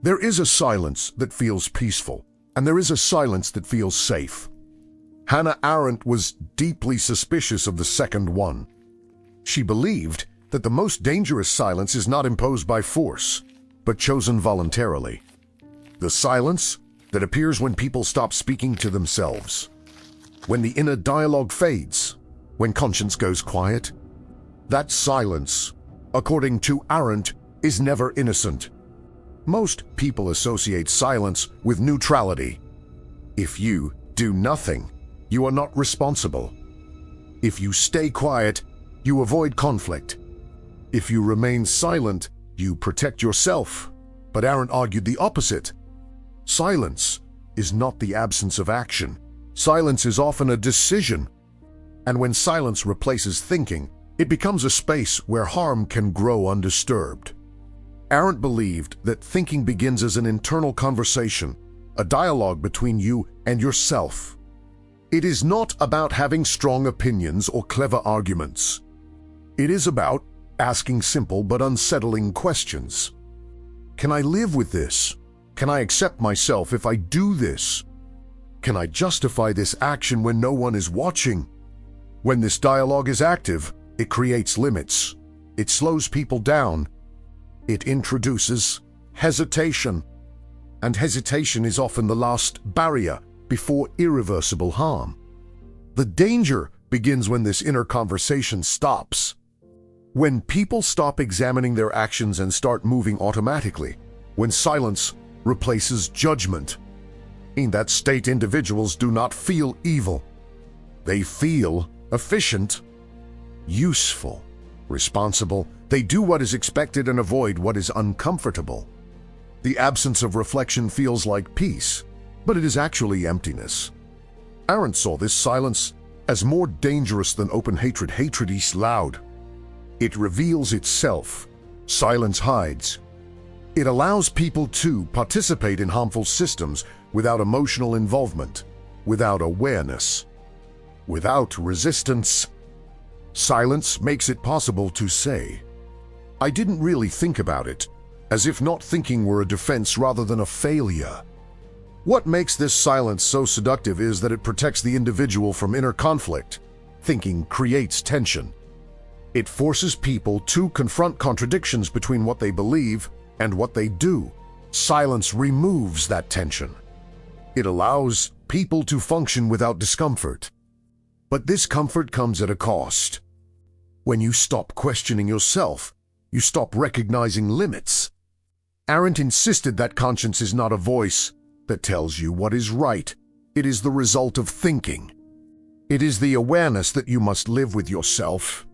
There is a silence that feels peaceful, and there is a silence that feels safe. Hannah Arendt was deeply suspicious of the second one. She believed that the most dangerous silence is not imposed by force, but chosen voluntarily. The silence that appears when people stop speaking to themselves, when the inner dialogue fades, when conscience goes quiet. That silence, according to Arendt, is never innocent. Most people associate silence with neutrality. If you do nothing, you are not responsible. If you stay quiet, you avoid conflict. If you remain silent, you protect yourself. But Arendt argued the opposite. Silence is not the absence of action. Silence is often a decision. And when silence replaces thinking, it becomes a space where harm can grow undisturbed. Arendt believed that thinking begins as an internal conversation, a dialogue between you and yourself. It is not about having strong opinions or clever arguments. It is about asking simple but unsettling questions. Can I live with this? Can I accept myself if I do this? Can I justify this action when no one is watching? When this dialogue is active, it creates limits. It slows people down. It introduces hesitation. And hesitation is often the last barrier before irreversible harm. The danger begins when this inner conversation stops. When people stop examining their actions and start moving automatically. When silence replaces judgment. In that state, individuals do not feel evil. They feel efficient, useful, responsible. They do what is expected and avoid what is uncomfortable. The absence of reflection feels like peace, but it is actually emptiness. Arendt saw this silence as more dangerous than open hatred. Hatred is loud. It reveals itself. Silence hides. It allows people to participate in harmful systems without emotional involvement, without awareness, without resistance. Silence makes it possible to say, "I didn't really think about it," as if not thinking were a defense rather than a failure. What makes this silence so seductive is that it protects the individual from inner conflict. Thinking creates tension. It forces people to confront contradictions between what they believe and what they do. Silence removes that tension. It allows people to function without discomfort. But this comfort comes at a cost. When you stop questioning yourself, you stop recognizing limits. Arendt insisted that conscience is not a voice that tells you what is right. It is the result of thinking. It is the awareness that you must live with yourself.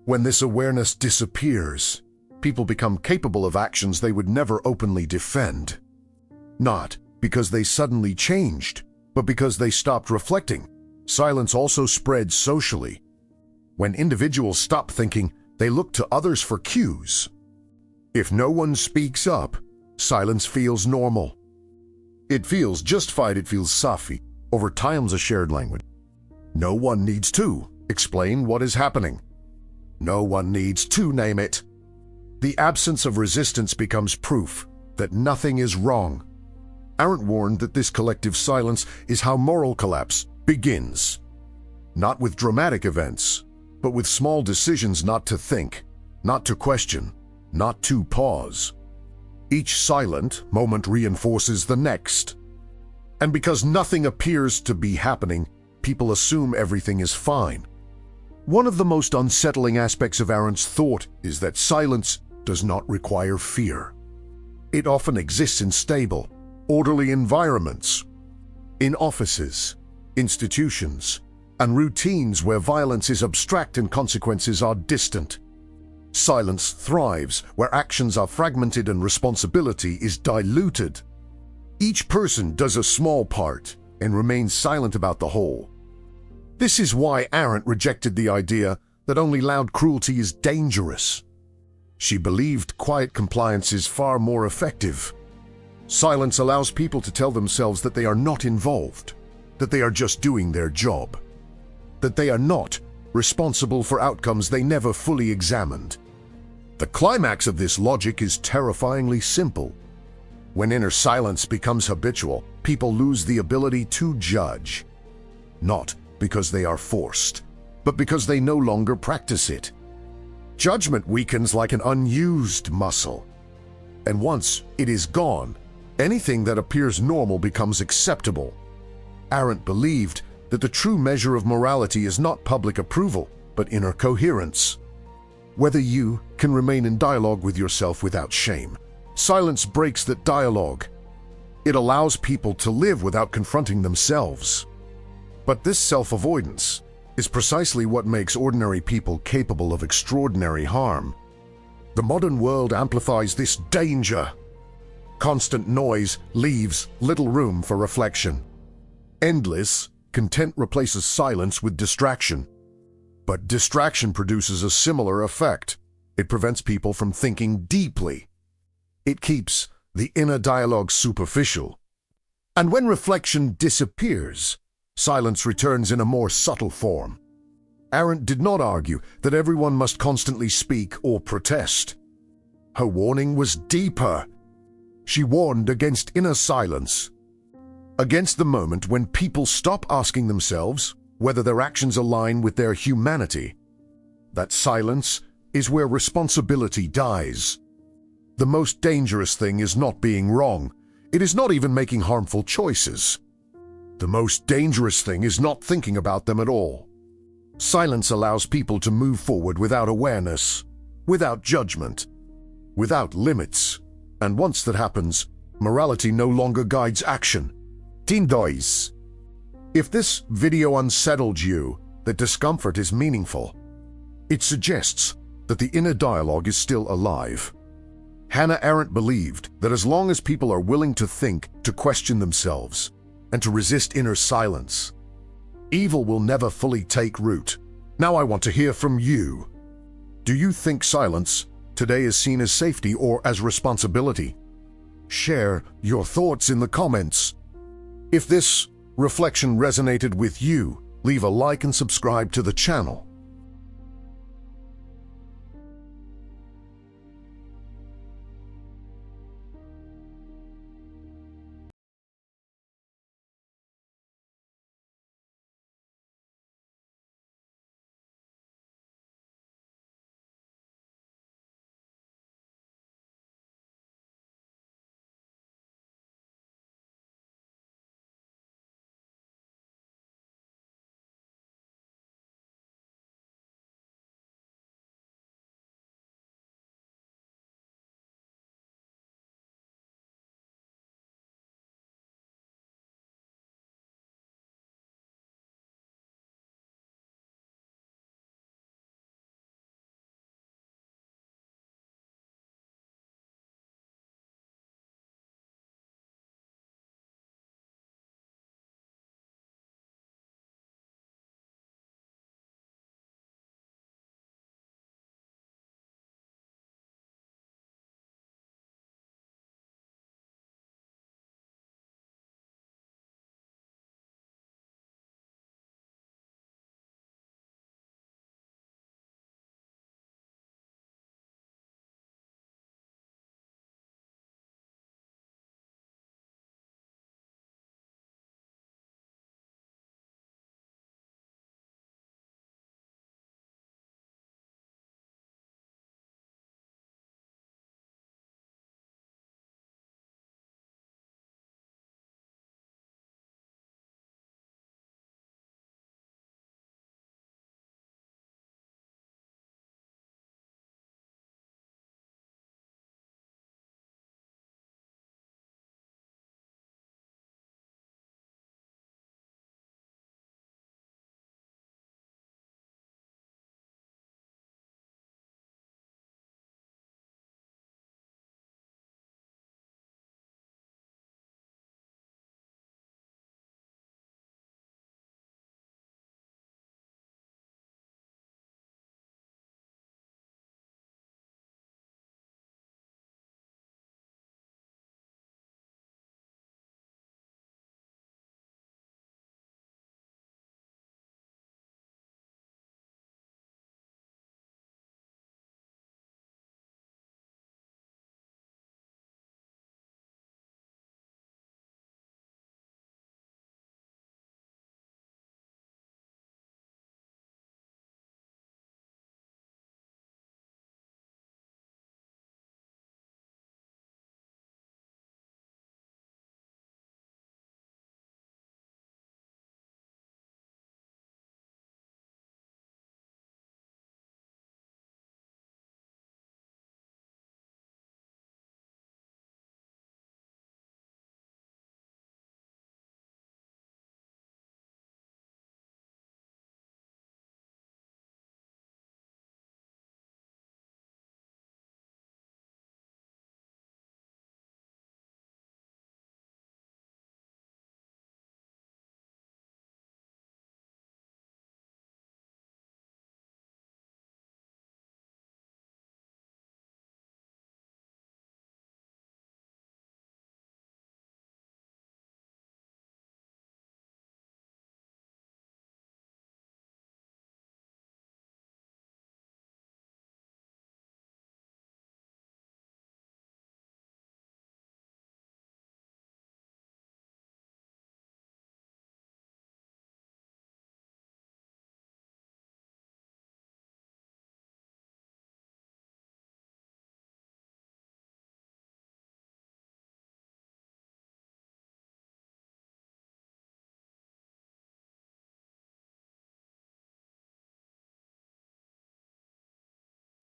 When this awareness disappears, people become capable of actions they would never openly defend. Not because they suddenly changed, but because they stopped reflecting. Silence also spreads socially. When individuals stop thinking, they look to others for cues. If no one speaks up, silence feels normal. It feels justified, it feels safi. Over time's a shared language. No one needs to explain what is happening. No one needs to name it. The absence of resistance becomes proof that nothing is wrong. Arendt warned that this collective silence is how moral collapse begins. Not with dramatic events, but with small decisions not to think, not to question, not to pause. Each silent moment reinforces the next. And because nothing appears to be happening, people assume everything is fine. One of the most unsettling aspects of Arendt's thought is that silence does not require fear. It often exists in stable, orderly environments, in offices, institutions, and routines where violence is abstract and consequences are distant. Silence thrives where actions are fragmented and responsibility is diluted. Each person does a small part and remains silent about the whole. This is why Arendt rejected the idea that only loud cruelty is dangerous. She believed quiet compliance is far more effective. Silence allows people to tell themselves that they are not involved, that they are just doing their job, that they are not responsible for outcomes they never fully examined. The climax of this logic is terrifyingly simple. When inner silence becomes habitual, people lose the ability to judge. Not because they are forced, but because they no longer practice it. Judgment weakens like an unused muscle. And once it is gone, anything that appears normal becomes acceptable. Arendt believed that the true measure of morality is not public approval, but inner coherence. Whether you can remain in dialogue with yourself without shame. Silence breaks that dialogue. It allows people to live without confronting themselves. But this self-avoidance is precisely what makes ordinary people capable of extraordinary harm. The modern world amplifies this danger. Constant noise leaves little room for reflection. Endless content replaces silence with distraction. But distraction produces a similar effect. It prevents people from thinking deeply. It keeps the inner dialogue superficial. And when reflection disappears, silence returns in a more subtle form. Arendt did not argue that everyone must constantly speak or protest. Her warning was deeper. She warned against inner silence, against the moment when people stop asking themselves whether their actions align with their humanity. That silence is where responsibility dies. The most dangerous thing is not being wrong. It is not even making harmful choices. The most dangerous thing is not thinking about them at all. Silence allows people to move forward without awareness, without judgment, without limits. And once that happens, morality no longer guides action. Tindois. If this video unsettled you, that discomfort is meaningful. It suggests that the inner dialogue is still alive. Hannah Arendt believed that as long as people are willing to think, to question themselves, and to resist inner silence, evil will never fully take root. Now I want to hear from you. Do you think silence today is seen as safety or as responsibility? Share your thoughts in the comments. If this reflection resonated with you, leave a like and subscribe to the channel.